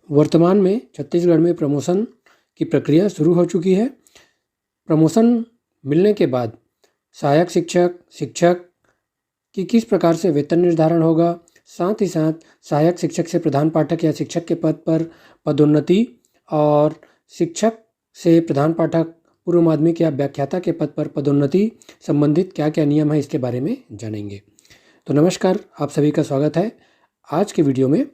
वर्तमान में छत्तीसगढ़ में प्रमोशन की प्रक्रिया शुरू हो चुकी है। प्रमोशन मिलने के बाद सहायक शिक्षक, शिक्षक की किस प्रकार से वेतन निर्धारण होगा, साथ ही साथ सहायक शिक्षक से प्रधान पाठक या शिक्षक के पद पर पदोन्नति और शिक्षक से प्रधान पाठक, पूर्व माध्यमिक या व्याख्याता के पद पर पदोन्नति संबंधित क्या क्या नियम है, इसके बारे में जानेंगे। तो नमस्कार, आप सभी का स्वागत है आज के वीडियो में।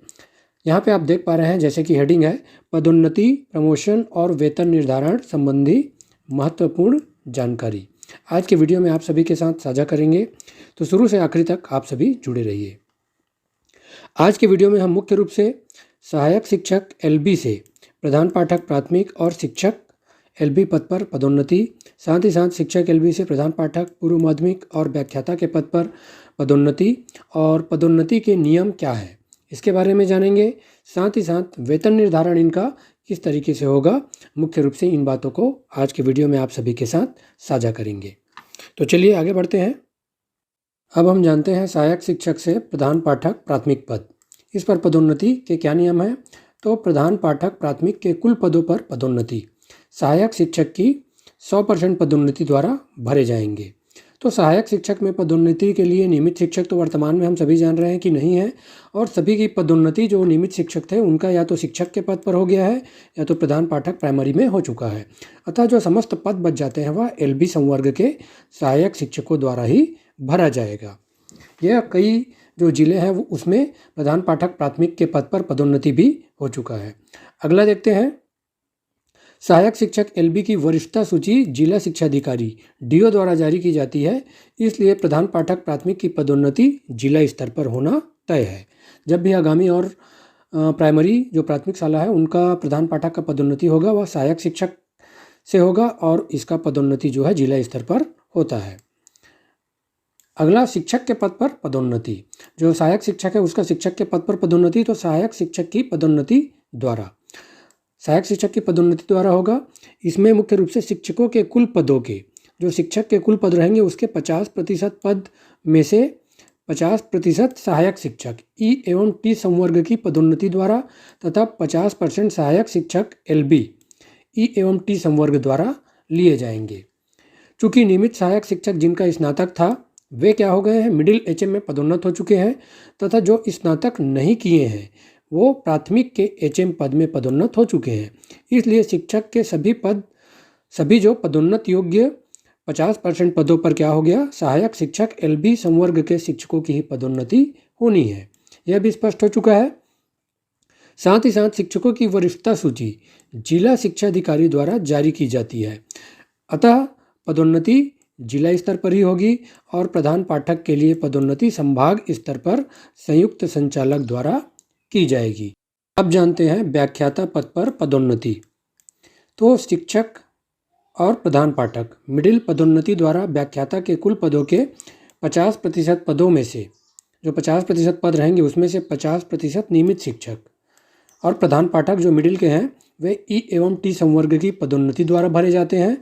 यहाँ पे आप देख पा रहे हैं, जैसे कि हेडिंग है पदोन्नति, प्रमोशन और वेतन निर्धारण संबंधी महत्वपूर्ण जानकारी। आज के वीडियो में आप सभी के साथ साझा करेंगे, तो शुरू से आखिरी तक आप सभी जुड़े रहिए। आज के वीडियो में हम मुख्य रूप से सहायक शिक्षक एलबी से प्रधान पाठक प्राथमिक और शिक्षक एलबी पद पर पदोन्नति, साथ ही साथ शिक्षक एलबी से प्रधान पाठक, पूर्व माध्यमिक और व्याख्याता के पद पर पदोन्नति और पदोन्नति के नियम क्या है, इसके बारे में जानेंगे। साथ ही साथ वेतन निर्धारण इनका किस तरीके से होगा, मुख्य रूप से इन बातों को आज के वीडियो में आप सभी के साथ साझा करेंगे। तो चलिए आगे बढ़ते हैं। अब हम जानते हैं सहायक शिक्षक से प्रधान पाठक प्राथमिक पद, इस पर पदोन्नति के क्या नियम हैं। तो प्रधान पाठक प्राथमिक के कुल पदों पर पदोन्नति सहायक शिक्षक की 100% पदोन्नति द्वारा भरे जाएंगे। तो सहायक शिक्षक में पदोन्नति के लिए नियमित शिक्षक तो वर्तमान में हम सभी जान रहे हैं कि नहीं है, और सभी की पदोन्नति जो नियमित शिक्षक थे उनका या तो शिक्षक के पद पर हो गया है या तो प्रधान पाठक प्राइमरी में हो चुका है। अतः जो समस्त पद बच जाते हैं वह एलबी संवर्ग के सहायक शिक्षकों द्वारा ही भरा जाएगा। यह कई जो जिले हैं वो उसमें प्रधान पाठक प्राथमिक के पद पर पदोन्नति भी हो चुका है। अगला देखते हैं, सहायक शिक्षक एलबी की वरिष्ठता सूची जिला शिक्षा अधिकारी डीओ द्वारा जारी की जाती है, इसलिए प्रधान पाठक प्राथमिक की पदोन्नति जिला स्तर पर होना तय है। जब भी आगामी और प्राइमरी जो प्राथमिक शाला है उनका प्रधान पाठक का पदोन्नति होगा वह सहायक शिक्षक से होगा और इसका पदोन्नति जो है जिला स्तर पर होता है। अगला, शिक्षक के पद पर पदोन्नति। जो सहायक शिक्षक है उसका शिक्षक के पद पर पदोन्नति तो सहायक शिक्षक की पदोन्नति द्वारा, सहायक शिक्षक की पदोन्नति द्वारा होगा। इसमें मुख्य रूप से शिक्षकों के कुल पदों के, जो शिक्षक के कुल पद रहेंगे उसके 50% पद में से 50% सहायक शिक्षक ई एवं टी संवर्ग की पदोन्नति द्वारा तथा 50% सहायक शिक्षक एलबी ई एवं टी संवर्ग द्वारा लिए जाएंगे। चूँकि नियमित सहायक शिक्षक जिनका स्नातक था वे क्या हो गए हैं, मिडिल एचएम में पदोन्नत हो चुके हैं, तथा जो स्नातक नहीं किए हैं वो प्राथमिक के एचएम पद में पदोन्नत हो चुके हैं। इसलिए शिक्षक के सभी जो पदोन्नत योग्य 50% पदों पर क्या हो गया, सहायक शिक्षक एलबी संवर्ग के शिक्षकों की ही पदोन्नति होनी है। यह भी स्पष्ट हो चुका है। साथ ही साथ शिक्षकों की वरिष्ठता सूची जिला शिक्षा अधिकारी द्वारा जारी की जाती है, अतः पदोन्नति जिला स्तर पर ही होगी और प्रधान पाठक के लिए पदोन्नति संभाग स्तर पर संयुक्त संचालक द्वारा की जाएगी। अब जानते हैं व्याख्याता पद पर पदोन्नति। तो शिक्षक और प्रधान पाठक मिडिल पदोन्नति द्वारा व्याख्याता के कुल पदों के 50% पदों में से, जो 50% पद रहेंगे उसमें से 50% नियमित शिक्षक और प्रधान पाठक जो मिडिल के हैं वे ई एवं टी संवर्ग की पदोन्नति द्वारा भरे जाते हैं,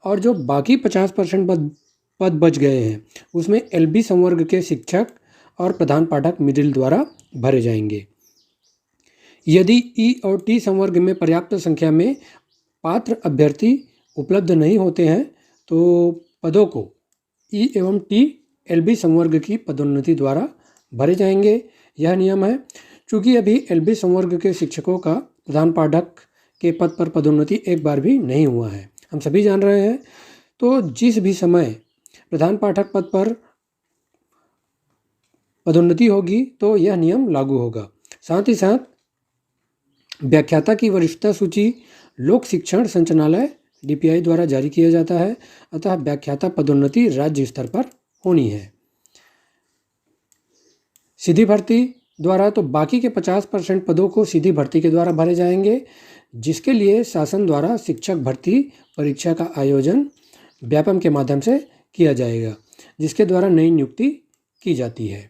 और जो बाकी 50% पद बच गए हैं उसमें एलबी संवर्ग के शिक्षक और प्रधान पाठक मिडिल द्वारा भरे जाएंगे। यदि ई और टी संवर्ग में पर्याप्त संख्या में पात्र अभ्यर्थी उपलब्ध नहीं होते हैं तो पदों को ई एवं टी एलबी संवर्ग की पदोन्नति द्वारा भरे जाएंगे। यह नियम है। चूँकि अभी एलबी संवर्ग के शिक्षकों का प्रधान पाठक के पद पर पदोन्नति एक बार भी नहीं हुआ है, हम सभी जान रहे हैं। तो जिस भी समय प्रधान पाठक पद पर पदोन्नति होगी तो यह नियम लागू होगा। साथ ही साथ व्याख्याता की वरिष्ठता सूची लोक शिक्षण संचालनालय डीपीआई द्वारा जारी किया जाता है, अतः व्याख्याता पदोन्नति राज्य स्तर पर होनी है। सीधी भर्ती द्वारा तो बाकी के 50% पदों को सीधी भर्ती के द्वारा भरे जाएंगे, जिसके लिए शासन द्वारा शिक्षक भर्ती परीक्षा का आयोजन व्यापम के माध्यम से किया जाएगा, जिसके द्वारा नई नियुक्ति की जाती है।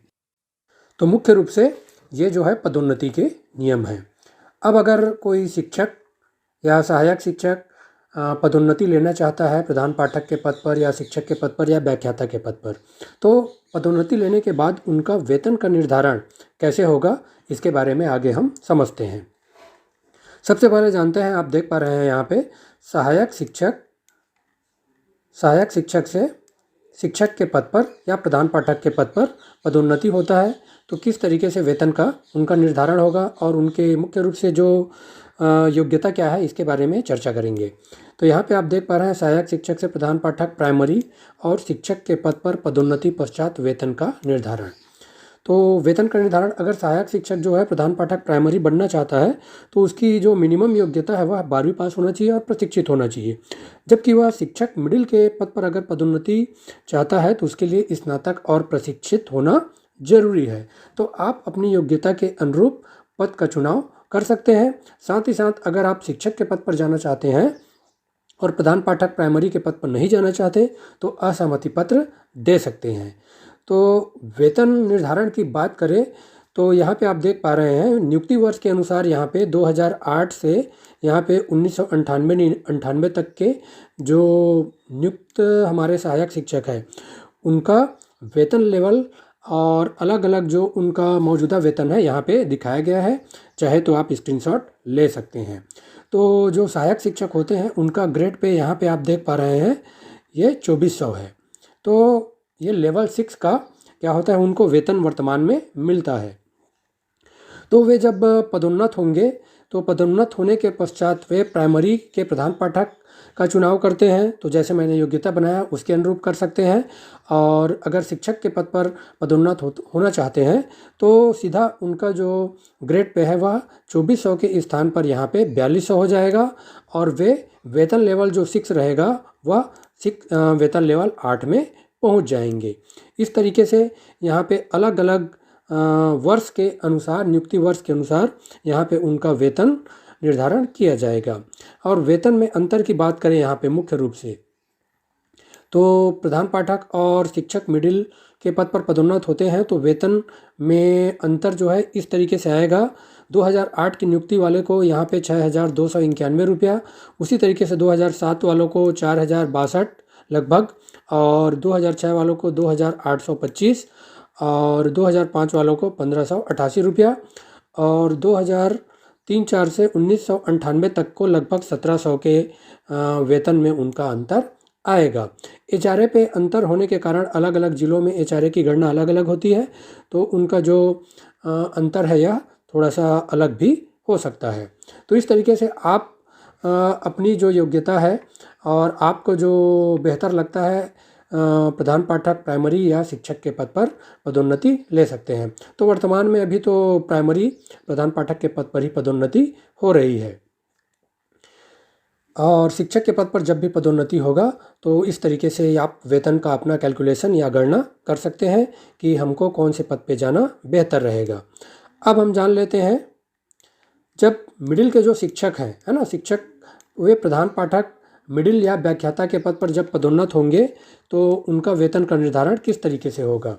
तो मुख्य रूप से ये जो है पदोन्नति के नियम हैं। अब अगर कोई शिक्षक या सहायक शिक्षक पदोन्नति लेना चाहता है प्रधान पाठक के पद पर या शिक्षक के पद पर या व्याख्याता के पद पर, तो पदोन्नति लेने के बाद उनका वेतन का निर्धारण कैसे होगा, इसके बारे में आगे हम समझते हैं। सबसे पहले जानते हैं, आप देख पा रहे हैं यहाँ पे सहायक शिक्षक से शिक्षक के पद पर या प्रधान पाठक के पद पर पदोन्नति होता है तो किस तरीके से वेतन का उनका निर्धारण होगा और उनके मुख्य रूप से जो योग्यता क्या है इसके बारे में चर्चा करेंगे। तो यहाँ पे आप देख पा रहे हैं सहायक शिक्षक से प्रधान पाठक प्राइमरी और शिक्षक के पद पर पदोन्नति पश्चात वेतन का निर्धारण। तो वेतन का निर्धारण, अगर सहायक शिक्षक जो है प्रधान पाठक प्राइमरी बनना चाहता है तो उसकी जो मिनिमम योग्यता है वह 12वीं पास होना चाहिए और प्रशिक्षित होना चाहिए। जबकि वह शिक्षक मिडिल के पद पर अगर पदोन्नति चाहता है तो उसके लिए स्नातक और प्रशिक्षित होना जरूरी है। तो आप अपनी योग्यता के अनुरूप पद का चुनाव कर सकते हैं। साथ ही साथ अगर आप शिक्षक के पद पर जाना चाहते हैं और प्रधान पाठक प्राइमरी के पद पर नहीं जाना चाहते तो असहमति पत्र दे सकते हैं। तो वेतन निर्धारण की बात करें तो यहाँ पे आप देख पा रहे हैं नियुक्ति वर्ष के अनुसार यहाँ पे 2008 से यहाँ पे 1998 तक के जो नियुक्त हमारे सहायक शिक्षक हैं उनका वेतन लेवल और अलग अलग जो उनका मौजूदा वेतन है यहाँ पे दिखाया गया है। चाहे तो आप स्क्रीनशॉट ले सकते हैं। तो जो सहायक शिक्षक होते हैं उनका ग्रेड पे यहाँ पे आप देख पा रहे हैं ये 2400 है। तो ये लेवल 6 का क्या होता है, उनको वेतन वर्तमान में मिलता है। तो वे जब पदोन्नत होंगे तो पदोन्नत होने के पश्चात वे प्राइमरी के प्रधान पाठक का चुनाव करते हैं। तो जैसे मैंने योग्यता बनाया उसके अनुरूप कर सकते हैं। और अगर शिक्षक के पद पर पदोन्नत होना चाहते हैं तो सीधा उनका जो ग्रेड पे है वह 2400 के स्थान पर यहाँ पे 4200 हो जाएगा और वे वेतन लेवल जो 6 रहेगा वह वेतन लेवल 8 में पहुँच जाएंगे। इस तरीके से यहाँ पे अलग अलग वर्ष के अनुसार, नियुक्ति वर्ष के अनुसार यहाँ पे उनका वेतन निर्धारण किया जाएगा। और वेतन में अंतर की बात करें यहाँ पे मुख्य रूप से तो प्रधान पाठक और शिक्षक मिडिल के पद पर पदोन्नत होते हैं तो वेतन में अंतर जो है इस तरीके से आएगा। 2008 की नियुक्ति वाले को यहाँ पे 6,291 रुपया, उसी तरीके से 2007 वालों को 4,062 लगभग, और 2006 वालों को 2,825 और 2005 वालों को 1,588 रुपया और 2003-04 से 1998 तक को लगभग 1,700 के वेतन में उनका अंतर आएगा। एचआरए पे अंतर होने के कारण अलग अलग ज़िलों में एचआरए की गणना अलग अलग होती है तो उनका जो अंतर है यह थोड़ा सा अलग भी हो सकता है। तो इस तरीके से आप अपनी जो योग्यता है और आपको जो बेहतर लगता है प्रधान पाठक प्राइमरी या शिक्षक के पद पर पदोन्नति ले सकते हैं। तो वर्तमान में अभी तो प्राइमरी प्रधान पाठक के पद पर ही पदोन्नति हो रही है और शिक्षक के पद पर जब भी पदोन्नति होगा तो इस तरीके से आप वेतन का अपना कैलकुलेशन या गणना कर सकते हैं कि हमको कौन से पद पे जाना बेहतर रहेगा। अब हम जान लेते हैं जब मिडिल के जो शिक्षक हैं, है ना, शिक्षक वे प्रधान पाठक मिडिल या व्याख्याता के पद पर जब पदोन्नत होंगे तो उनका वेतन का निर्धारण किस तरीके से होगा।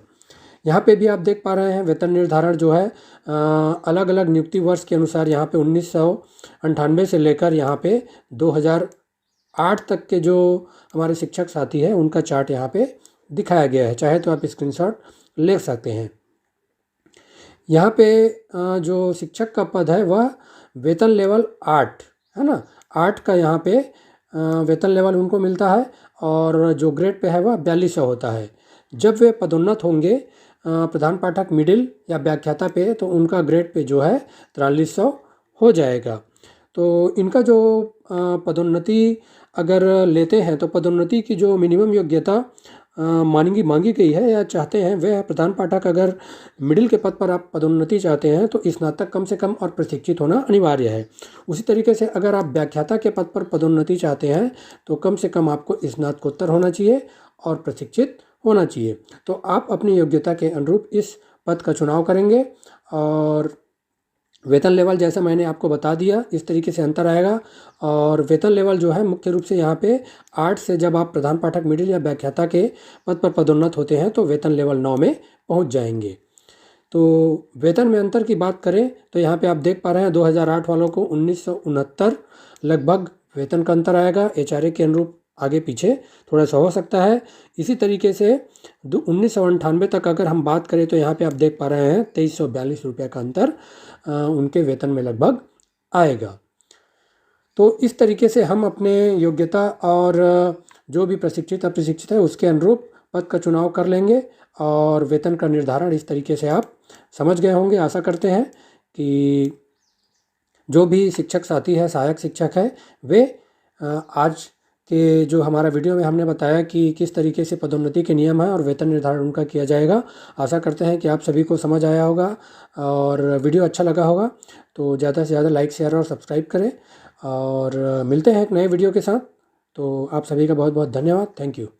यहाँ पे भी आप देख पा रहे हैं वेतन निर्धारण जो है अलग अलग नियुक्ति वर्ष के अनुसार यहाँ पे 1998 से लेकर यहाँ पे 2008 तक के जो हमारे शिक्षक साथी हैं उनका चार्ट यहाँ पे दिखाया गया है। चाहे तो आप स्क्रीनशॉट ले सकते हैं। यहाँ पे जो शिक्षक का पद है वह वेतन लेवल 8 है ना, 8 का यहाँ पे वेतन लेवल उनको मिलता है और जो ग्रेड पे है वह 4200 होता है। जब वे पदोन्नत होंगे प्रधान पाठक मिडिल या व्याख्याता पे तो उनका ग्रेड पे जो है 4300 हो जाएगा। तो इनका जो पदोन्नति अगर लेते हैं तो पदोन्नति की जो मिनिमम योग्यता मांगी गई है या चाहते हैं वह प्रधान पाठक अगर मिडिल के पद पर आप पदोन्नति चाहते हैं तो स्नातक कम से कम और प्रशिक्षित होना अनिवार्य है। उसी तरीके से अगर आप व्याख्याता के पद पर पदोन्नति चाहते हैं तो कम से कम आपको स्नातकोत्तर होना चाहिए और प्रशिक्षित होना चाहिए। तो आप अपनी योग्यता के अनुरूप इस पद का चुनाव करेंगे और वेतन लेवल जैसा मैंने आपको बता दिया इस तरीके से अंतर आएगा। और वेतन लेवल जो है मुख्य रूप से यहाँ पे 8 से जब आप प्रधान पाठक मिडिल या व्याख्याता के पद पर पदोन्नत होते हैं तो वेतन लेवल 9 में पहुँच जाएंगे। तो वेतन में अंतर की बात करें तो यहाँ पे आप देख पा रहे हैं 2008 वालों को 1969 लगभग वेतन का अंतर आएगा। एचआरए के अनुरूप आगे पीछे थोड़ा सा हो सकता है। इसी तरीके से 1998 तक अगर हम बात करें तो यहाँ पे आप देख पा रहे हैं 2342 रुपये का अंतर उनके वेतन में लगभग आएगा। तो इस तरीके से हम अपने योग्यता और जो भी प्रशिक्षित अप्रशिक्षित है उसके अनुरूप पद का चुनाव कर लेंगे और वेतन का निर्धारण इस तरीके से आप समझ गए होंगे। आशा करते हैं कि जो भी शिक्षक साथी है, सहायक शिक्षक है, वे आज के जो हमारा वीडियो में हमने बताया कि किस तरीके से पदोन्नति के नियम हैं और वेतन निर्धारण उनका किया जाएगा। आशा करते हैं कि आप सभी को समझ आया होगा और वीडियो अच्छा लगा होगा। तो ज़्यादा से ज़्यादा लाइक, शेयर और सब्सक्राइब करें और मिलते हैं एक नए वीडियो के साथ। तो आप सभी का बहुत बहुत धन्यवाद। Thank you.